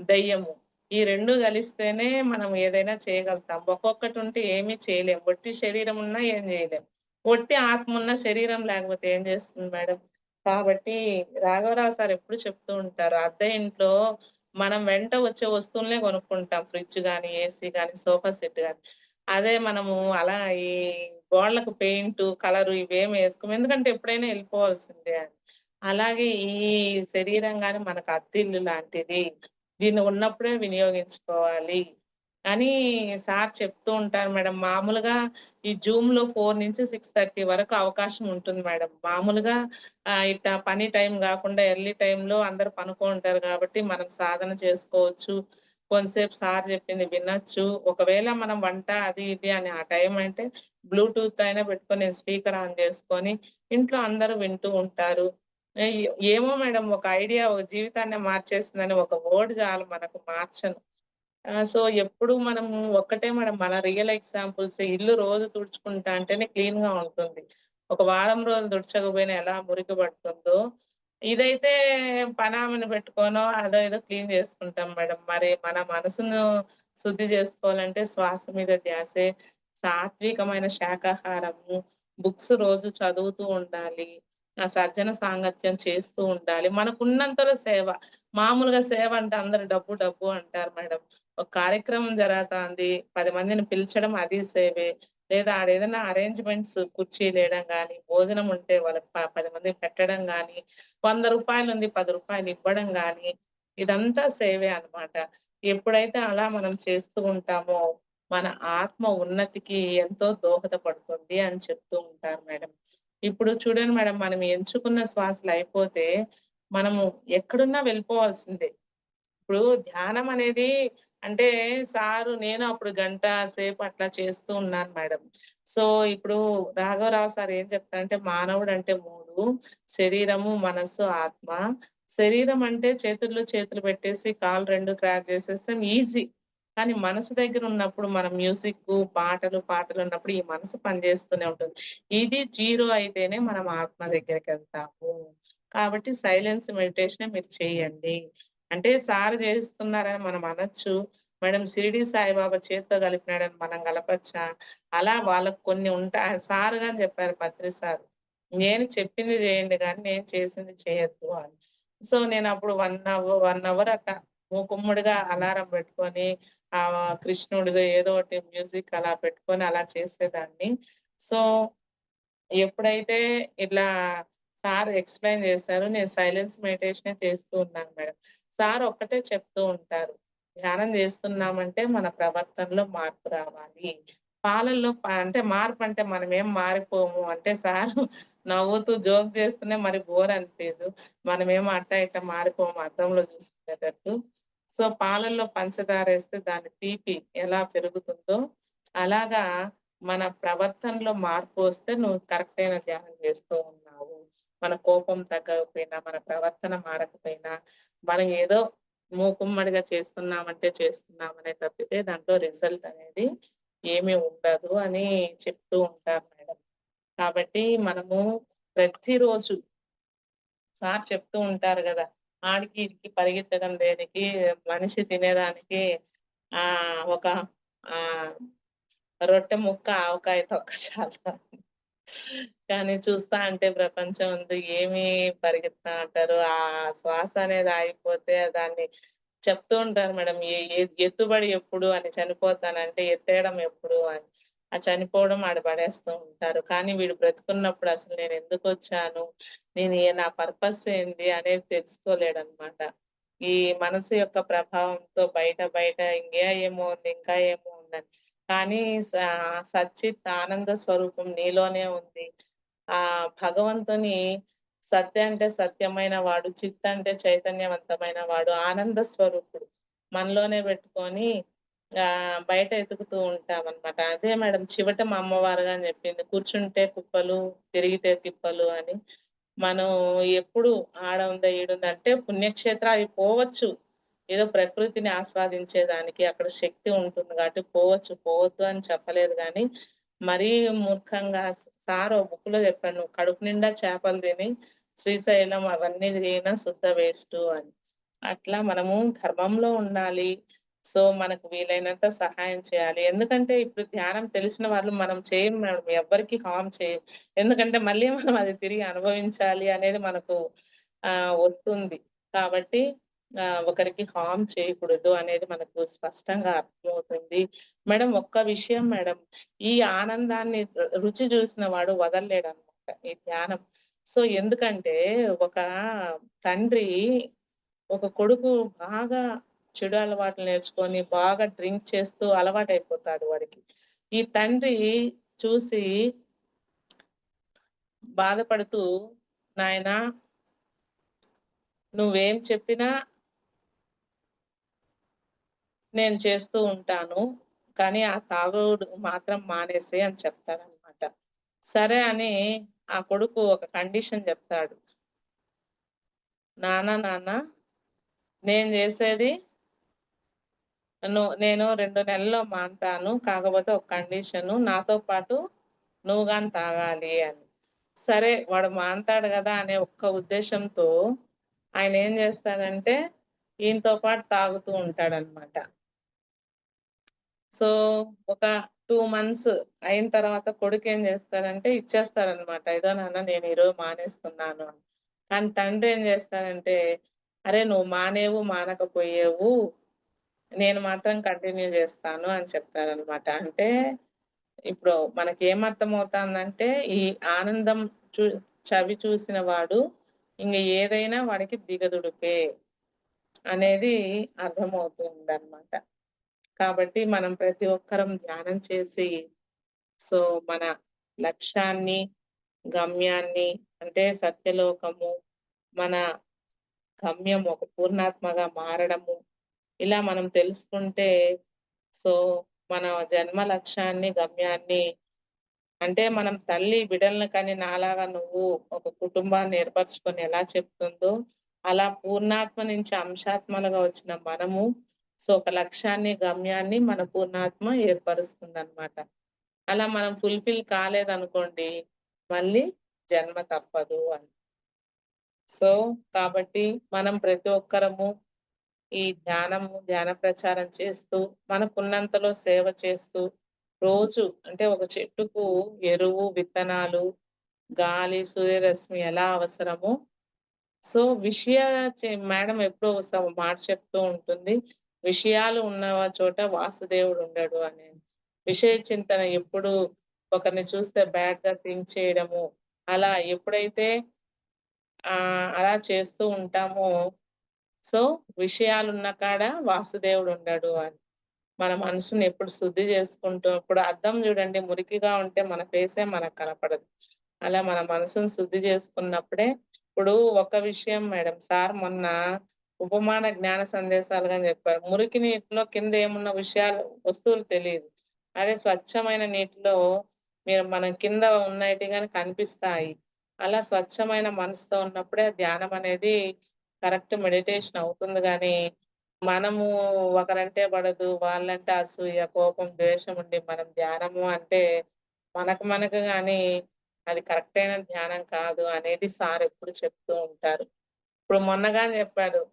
[SPEAKER 2] దెయ్యము. ఈ 2 కలిస్తేనే మనం ఏదైనా చేయగలుగుతాం. ఒక్కొక్కటి ఉంటే ఏమి చేయలేం. ఒట్టి శరీరం ఉన్నా ఏం చేయలేం. ఒట్టి ఆత్మ ఉన్న శరీరం లేకపోతే ఏం చేస్తుంది మేడం? కాబట్టి రాఘవరావు సార్ ఎప్పుడు చెప్తూ ఉంటారు. అద్దె ఇంట్లో మనం వెంట వచ్చే వస్తువులనే కొనుక్కుంటాం. ఫ్రిడ్జ్ గాని, ఏసీ గాని, సోఫా సెట్ గాని. అదే మనము అలా ఈ గోడలకు పెయింటు, కలరు ఇవేమి ఏసుకోము. ఎందుకంటే ఎప్పుడైనా ఎళ్ళిపోవాల్సిందే అని. అలాగే ఈ శరీరం గాని మనకు అద్దిల్లు లాంటిది. దీన్ని ఉన్నప్పుడే వినియోగించుకోవాలి అని సార్ చెప్తూ ఉంటారు మేడం. మామూలుగా ఈ జూమ్‌లో 4-6:30 వరకు అవకాశం ఉంటుంది మేడం. మామూలుగా ఇట్టా పని టైం గాకుండా ఎర్లీ టైమ్‌లో అందరూ పనుకుంటారు గాబట్టి, మనం సాధన చేసుకోవచ్చు. కొంతసేపు సార్ చెప్పింది వినొచ్చు. ఒకవేళ మనం వంట అది ఇది అని ఆ టైం అంటే బ్లూటూత్ అయినా పెట్టుకొని నేను స్పీకర్ ఆన్ చేసుకొని ఇంట్లో అందరూ వింటూ ఉంటారు. ఏ ఏమో మేడం ఒక ఐడియా ఒక జీవితాన్నే మార్చేస్తుందని ఒక వర్డ్ చాలు మనకు మార్చను. సో, ఎప్పుడు మనము ఒక్కటే మేడం మన రియల్ ఎగ్జాంపుల్స్, ఇల్లు రోజు తుడుచుకుంటా అంటేనే క్లీన్‌గా ఉంటుంది. ఒక వారం రోజులు తుడచకపోయినా ఎలా మురికి పడుతుందో, ఇదైతే పనామెను పెట్టుకోనో అదో ఏదో క్లీన్ చేసుకుంటాం మేడం. మరి మన మనసును శుద్ధి చేసుకోవాలంటే శ్వాస మీద ధ్యాసే, సాత్వికమైన శాకాహారము, బుక్స్ రోజు చదువుతూ ఉండాలి. సజ్జన సాంగత్యం చేస్తూ ఉండాలి. మనకున్నంతలో సేవ. మామూలుగా సేవ అంటే అందరూ డబ్బు డబ్బు అంటారు మేడం. ఒక కార్యక్రమం జరగతాంది. 10 మందిని పిలిచడం అది సేవే. లేదా ఆడేదైనా అరేంజ్‌మెంట్స్ కుర్చీలేయడం గానీ, భోజనం ఉంటే వాళ్ళకి 10 మందికి పెట్టడం గానీ, రూ. 100 ఉంది రూ. 10 ఇవ్వడం గానీ, ఇదంతా సేవే అన్నమాట. ఎప్పుడైతే అలా మనం చేస్తూ ఉంటామో, మన ఆత్మ ఉన్నతికి ఎంతో దోహదపడుతుంది అని చెప్తూ ఉంటారు మేడం. ఇప్పుడు చూడండి మేడం, మనం ఎంచుకున్న శ్వాసలయిపోతే, మనము ఎక్కడున్నా వెళ్ళిపోవాల్సిందే. ఇప్పుడు ధ్యానం అనేది అంటే నేను అప్పుడు గంట సేపు అట్లా చేస్తూ ఉన్నాను మేడం. సో, ఇప్పుడు రాఘవరావు సార్ ఏం చెప్తారంటే మానవుడంటే 3 శరీరము, మనస్సు, ఆత్మ. శరీరం అంటే చేతుల్లో చేతులు పెట్టేసి కాళ్ళు 2 క్రాస్ చేసేస్తాం ఈజీ. కానీ మనసు దగ్గర ఉన్నప్పుడు మనం మ్యూజిక్కు, పాటలున్నప్పుడు ఈ మనసు పనిచేస్తూనే ఉంటుంది. ఇది జీరో అయితేనే మనం ఆత్మ దగ్గరికెళ్తాము. కాబట్టి సైలెన్స్ మెడిటేషనే మీరు చేయండి. అంటే సార్ చేస్తున్నారని మనం అనొచ్చు. మేడం షిరిడి సాయిబాబా చేత్తో కలిపినాడని మనం కలపొచ్చా? అలా వాళ్ళకి కొన్ని సార్ గాని చెప్పారు పత్రి సార్. నేను చెప్పింది చేయండి గానీ, నేను చేసింది చేయొద్దు అని. సో, నేనప్పుడు 1 అవర్ అట్లా మూకుమ్మడిగా అలారం పెట్టుకొని కృష్ణుడిదో ఏదో ఒకటి మ్యూజిక్ అలా పెట్టుకొని అలా చేసేదాన్ని. సో, ఎప్పుడైతే ఇట్లా సార్ ఎక్స్‌ప్లెయిన్ చేశారో నేను సైలెన్స్ మెడిటేషనే చేస్తూ ఉన్నాను మేడం. సార్ ఒక్కటే చెప్తూ ఉంటారు. ధ్యానం చేస్తున్నామంటే మన ప్రవర్తనలో మార్పు రావాలి. పాలల్లో అంటే మార్పంటే మనమేం మారిపోము. అంటే సారు నవ్వుతూ జోక్ చేస్తూనే మరి బోర్ అనిపియదు. మనమేమో అట్టా ఇట్టా మారిపోము అద్దంలో చూసుకునేటట్టు. సో, పాలల్లో పంచదారేస్తే దాని తీపి ఎలా పెరుగుతుందో అలాగా మన ప్రవర్తనలో మార్పు వస్తే నువ్వు కరెక్ట్ అయిన ధ్యానం చేస్తూ ఉన్నావు. మన కోపం తగ్గకపోయినా, మన ప్రవర్తన మారకపోయినా, మనం ఏదో మూకుమ్మడిగా చేస్తున్నామంటే చేస్తున్నామనే తప్పితే దాంట్లో రిజల్ట్ అనేది ఏమీ ఉండదు అని చెప్తూ ఉంటారు మేడం. కాబట్టి మనము ప్రతిరోజు సార్ చెప్తూ ఉంటారు గదా! ఆడికి ఈడికి పరిగెత్తడం దేనికి, మనిషి తినేదానికి ఒక ఆహ్, రొట్టె ముక్క, ఆవకాయ తొక్క చాలు. కానీ చూస్తా అంటే ప్రపంచం ఉంది ఏమి పరిగెత్తా అంటారు. ఆ శ్వాస అనేది ఆగిపోతే దాన్ని చెప్తూ ఉంటారు మేడం. ఎ ఎ ఎత్తుబడి ఎప్పుడు అని చనిపోతానంటే ఎత్తేయడం ఎప్పుడు అని. ఆ చనిపోవడం ఆడ పడేస్తూ ఉంటారు. కానీ వీడు బ్రతికున్నప్పుడు అసలు నేనెందుకొచ్చాను? నా పర్పస్ ఏంది అనేది తెలుసుకోలేడనమాట. ఈ మనసు యొక్క ప్రభావంతో బయట బయట ఏమో ఉంది, ఇంకా ఏమో ఉందని. కానీ సచ్చిత్ ఆనంద స్వరూపం నీలోనే ఉంది. భగవంతుని సత్ అంటే సత్యమైన వాడు, చిత్ అంటే చైతన్యవంతమైన వాడు, ఆనంద స్వరూపుడు. మనలోనే పెట్టుకొని బయట ఎతుకుతూ ఉంటామనమాట. అదే మేడం చివట మా అమ్మవారు గాని చెప్పింది. కూర్చుంటే కుప్పలు, తిరిగితే తిప్పలు అని. మనం ఎప్పుడు ఆడ ఉందా, ఈడుందా అంటే పుణ్యక్షేత్రాలకి పోవచ్చు. ఏదో ప్రకృతిని ఆస్వాదించేదానికి అక్కడ శక్తి ఉంటుంది కాబట్టి పోవచ్చు. పోవద్దు అని చెప్పలేదు గానీ, మరీ మూర్ఖంగా సార్ ఓ బుక్‌లో చెప్పాడు. "నువ్వు కడుపు నిండా చేపలు తిని, శ్రీశైలం అవన్నీ తిరిగినా శుద్ధ వేస్టు" అని. అట్లా మనము ధర్మంలో ఉండాలి. సో, మనకు వీలైనంత సహాయం చేయాలి. ఎందుకంటే ఇప్పుడు ధ్యానం తెలిసిన వాళ్ళు మనం చేయం మేడం. ఎవ్వరికీ హార్మ్ చేయం. ఎందుకంటే మళ్ళీ మనం అది తిరిగి అనుభవించాలి అనేది మనకు వస్తుంది. కాబట్టి ఒకరికి హార్మ్ చేయకూడదు అనేది మనకు స్పష్టంగా అర్థమవుతుంది. మేడం ఒక్క విషయం మేడం. ఈ ఆనందాన్ని రుచి చూసిన వాడు వదలలేడనమాట ఈ ధ్యానం. సో, ఎందుకంటే ఒక తండ్రి ఒక కొడుకు బాగా చెడు అలవాట్లు నేర్చుకొని, బాగా డ్రింక్ చేస్తూ అలవాటైపోతాడు వాడికి. ఈ తండ్రి చూసి బాధపడుతూ, "నాయనా నువ్వేం చెప్పినా నేను చేస్తూ ఉంటాను. కానీ ఆ తాగుడు మాత్రం మానేసేయి" అని చెప్తాడనమాట. సరే అని ఆ కొడుకు ఒక కండిషన్ చెప్తాడు. నాన్న నేను చేసేది నేను 2 నెలల్లో మానతాను. కాకపోతే ఒక కండిషను నాతో పాటు నువ్వు గాని తాగాలి అని. సరే వాడు మానతాడు గదా! అనే ఒక్క ఉద్దేశ్యంతో ఆయనేం జేస్తాడంటే ఈయనతో పాటు తాగుతూ ఉంటాడనమాట. సో, ఒక 2 మంత్స్ అయిన తర్వాత కొడుకేం జేస్తాడంటే ఇచ్చేస్తాడనమాట. "ఇదో నాన్న నేను ఈరోజు మానేస్తున్నాను" అని. కానీ తండ్రి ఏం జేస్తాడంటే, "అరే! నువ్వు మానేవు, మానకపోయేవు. నేను మాత్రం కంటిన్యూ జేస్తాను" అని చెప్తాడనమాట. అంటే ఇప్పుడు మనకేమర్థమవుతాందంటే, ఈ ఆనందం చు చవి చూసిన వాడు ఇంగ ఏదైనా వాడికి దిగదుడిపే అనేది అర్థమవుతుందనమాట. కాబట్టి మనం ప్రతి ఒక్కరం ధ్యానం చేసి, సో, మన లక్ష్యాన్ని, గమ్యాన్ని అంటే సత్యలోకము, మన గమ్యం ఒక పూర్ణాత్మగా మారడము, ఇలా మనం తెలుసుకుంటే, సో, మన జన్మ లక్ష్యాన్ని, గమ్యాన్ని అంటే మనం తల్లి బిడ్డలను కని నాలాగా నువ్వు ఒక కుటుంబాన్ని ఏర్పరచుకొని ఎలా చెప్తుందో, అలా పూర్ణాత్మ నుంచి అంశాత్మలుగా వచ్చిన మనము, సో, ఒక లక్ష్యాన్ని, గమ్యాన్ని మన పూర్ణాత్మ ఏర్పరుస్తుందనమాట. అలా మనం ఫుల్‌ఫిల్ కాలేదనుకోండి, మళ్ళీ జన్మ తప్పదు అని. సో, కాబట్టి మనం ప్రతి ఒక్కరము ఈ ధ్యాన ప్రచారం చేస్తూ, మనకున్నంతలో సేవ చేస్తూ, రోజు అంటే ఒక చెట్టుకు ఎరువు, విత్తనాలు, గాలి, సూర్యరశ్మి ఎలా అవసరమో, సో మేడం ఎప్పుడో మాట చెప్తూ ఉంటుంది. విషయాలు ఉన్న చోట వాసుదేవుడు ఉండడు అని. విషయ చింతన ఎప్పుడు ఒకరిని చూస్తే బ్యాడ్‌గా థింక్ చేయడము, అలా ఎప్పుడైతే అలా చేస్తూ ఉంటామో, సో విషయాలున్న కాడ వాసుదేవుడు ఉండడు అని. మన మనసుని ఎప్పుడు శుద్ధి చేసుకుంటూ ఇప్పుడు అద్దం చూడండి మురికిగా ఉంటే మన ఫేసే మనకు కనపడదు. అలా మన మనసుని శుద్ధి చేసుకున్నప్పుడే ఇప్పుడు ఒక విషయం మేడం సార్ మొన్న ఉపమాన జ్ఞాన సందేశాలుగా అని చెప్పారు. మురికి నీటిలో కింద ఏమున్న విషయాలు వస్తువులు తెలీదు. అదే స్వచ్ఛమైన నీటిలో మనం కింద ఉన్నయిటి గాని కనిపిస్తాయి. అలా స్వచ్ఛమైన మనసుతో ఉన్నప్పుడే ధ్యానం అనేది కరెక్ట్ మెడిటేషన్ అవుతుంది గానీ, మనము ఒకరంటే పడదు, వాళ్ళంటే అసూయ, కోపం, ద్వేషం ఉండి మనం ధ్యానము అంటే మనకు గాని అది కరెక్ట్ అయిన ధ్యానం కాదు అనేది సార్ ఎప్పుడు చెప్తూ ఉంటారు. ఇప్పుడు మొన్నగానే చెప్పారు.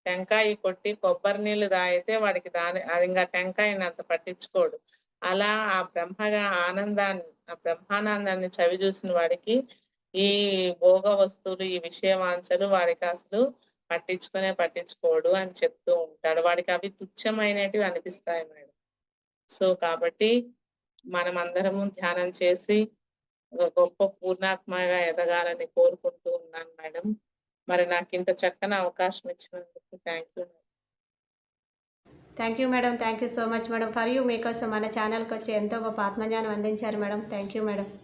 [SPEAKER 2] టెంకాయ కొట్టి కొబ్బరి నీళ్లు తాగితే వాడికి అది ఇంక టెంకాయని అంత పట్టించుకోడు. అలా ఆ బ్రహ్మానందాన్ని చవి చూసిన వాడికి ఈ భోగ వస్తువులు, ఈ విషయ వాంఛలు వాడికి అసలు పట్టించుకోడు అని చెప్తూ ఉంటాడు. వాడికి అవి తుచ్చమైనటివి అనిపిస్తాయి మేడం. సో, కాబట్టి మనమందరము ధ్యానం చేసి ఒక గొప్ప పూర్ణాత్మగా ఎదగాలని కోరుకుంటూ ఉన్నాను మేడం. మరి నాకింత చక్కని అవకాశం ఇచ్చినందుకు thank you.
[SPEAKER 1] Thank you madam. Thank you so much madam. For you మీకోసం మన ఛానల్‌కొచ్చి ఎంతో గొప్ప ఆత్మజ్ఞానం అందించారు మేడం. Thank you madam.